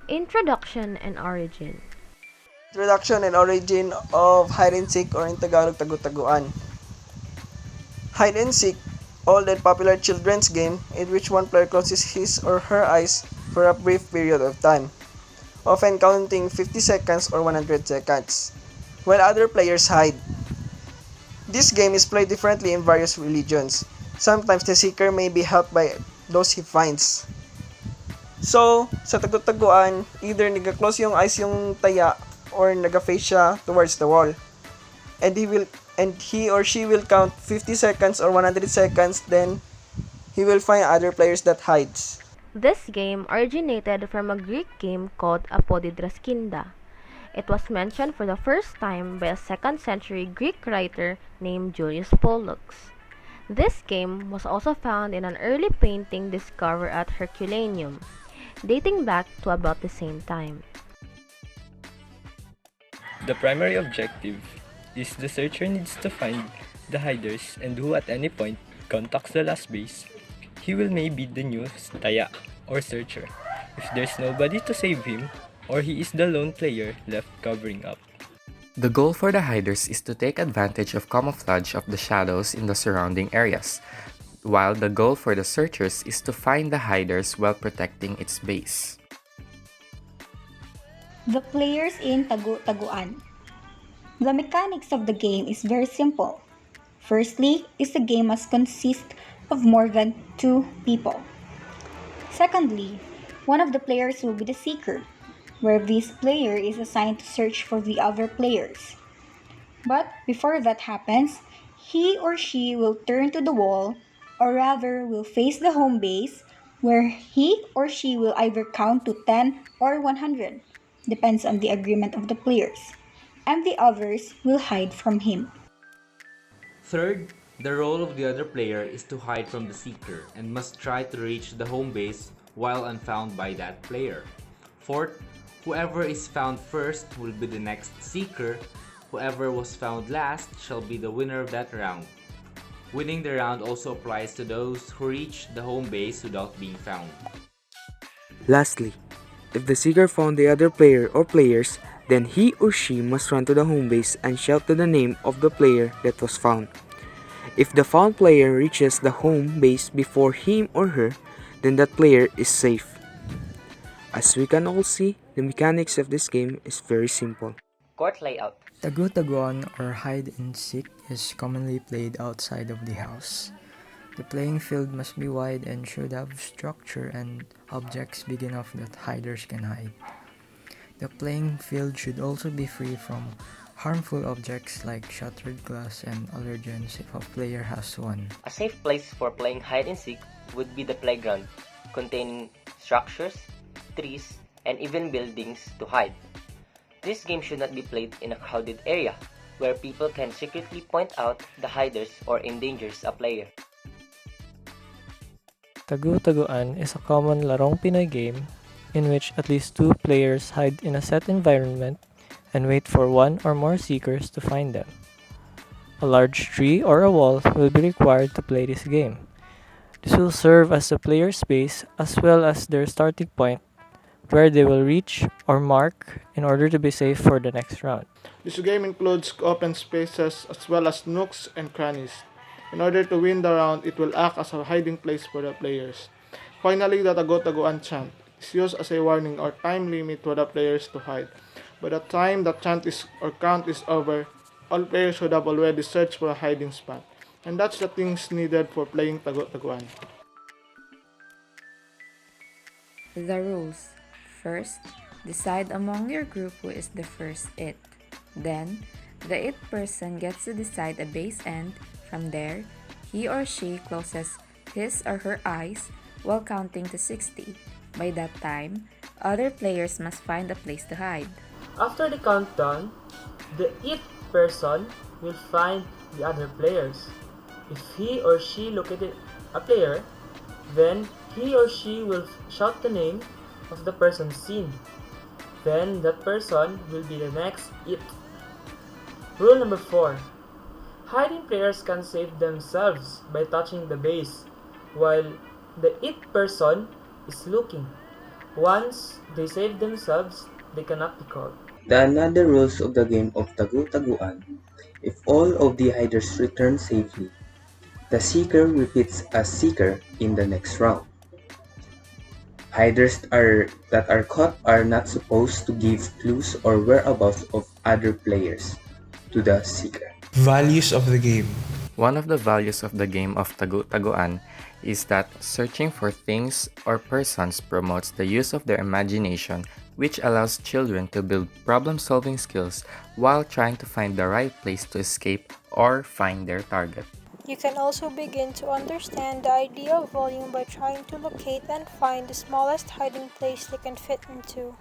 Introduction and origin. Introduction and origin of hide and seek, or in Tagalog, tagu-taguan. Hide and seek, old and popular children's game in which one player closes his or her eyes for a brief period of time, often counting 50 seconds or 100 seconds, while other players hide. This game is played differently in various religions. Sometimes the seeker may be helped by those he finds. So, sa tagu-taguan, either nag-close yung eyes yung taya or nag-face siya towards the wall. And he or she will count 50 seconds or 100 seconds, then he will find other players that hides. This game originated from a Greek game called Apodidraskinda. It was mentioned for the first time by a 2nd century Greek writer named Julius Pollux. This game was also found in an early painting discovered at Herculaneum, dating back to about the same time. The primary objective is the searcher needs to find the hiders, and who at any point contacts the last base, he will may be the new taya or searcher. If there's nobody to save him, or he is the lone player left covering up. The goal for the hiders is to take advantage of camouflage of the shadows in the surrounding areas, while the goal for the searchers is to find the hiders while protecting its base. The players in Tagu-taguan. The mechanics of the game is very simple. Firstly, the game must consist of more than 2 people. Secondly, one of the players will be the seeker, where this player is assigned to search for the other players. But before that happens, he or she will turn to the wall, or rather will face the home base, where he or she will either count to 10 or 100, depends on the agreement of the players, and the others will hide from him. Third, the role of the other player is to hide from the seeker and must try to reach the home base while unfound by that player. Fourth, whoever is found first will be the next seeker. Whoever was found last shall be the winner of that round. Winning the round also applies to those who reach the home base without being found. Lastly, if the seeker found the other player or players, then he or she must run to the home base and shout to the name of the player that was found. If the found player reaches the home base before him or her, then that player is safe. As we can all see, the mechanics of this game is very simple. Court layout. Tagu-taguan or hide and seek is commonly played outside of the house. The playing field must be wide and should have structure and objects big enough that hiders can hide. The playing field should also be free from harmful objects like shattered glass and allergens if a player has one. A safe place for playing hide and seek would be the playground, containing structures, trees, and even buildings to hide. This game should not be played in a crowded area, where people can secretly point out the hiders or endangers a player. Tagu-taguan is a common Larong Pinoy game in which at least 2 players hide in a set environment and wait for one or more seekers to find them. A large tree or a wall will be required to play this game. This will serve as the player's space as well as their starting point, where they will reach or mark in order to be safe for the next round. This game includes open spaces as well as nooks and crannies. In order to win the round, it will act as a hiding place for the players. Finally, the tagu-taguan chant is used as a warning or time limit for the players to hide. By the time the chant is or count is over, all players should have already searched for a hiding spot. And that's the things needed for playing tagu-taguan. The rules. First, decide among your group who is the first it. Then, the it person gets to decide a base end. From there, he or she closes his or her eyes while counting to 60. By that time, other players must find a place to hide. After the countdown, the it person will find the other players. If he or she located a player, then he or she will shout the name of the person seen. Then that person will be the next it. Rule number 4. Hiding players can save themselves by touching the base while the it person is looking. Once they save themselves, they cannot be caught. The another rules of the game of Tagu-taguan. If all of the hiders return safely, the seeker repeats as seeker in the next round. That are caught are not supposed to give clues or whereabouts of other players to the seeker. Values of the game. One of the values of the game of Tagu-taguan is that searching for things or persons promotes the use of their imagination, which allows children to build problem-solving skills while trying to find the right place to escape or find their target. You can also begin to understand the idea of volume by trying to locate and find the smallest hiding place they can fit into.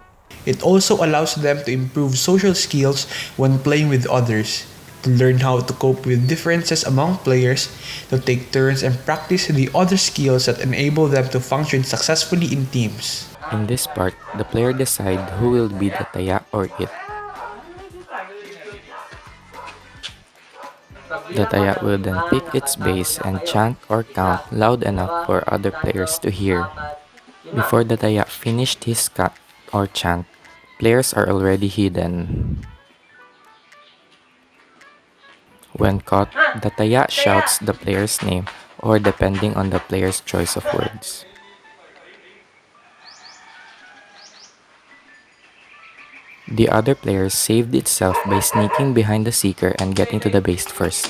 It also allows them to improve social skills when playing with others, to learn how to cope with differences among players, to take turns and practice the other skills that enable them to function successfully in teams. In this part, the player decides who will be the taya or it. The taya will then pick its base and chant or count loud enough for other players to hear. Before the taya finished his cut or chant, players are already hidden. When caught, the taya shouts the player's name or depending on the player's choice of words. The other player saved itself by sneaking behind the seeker and getting to the base first.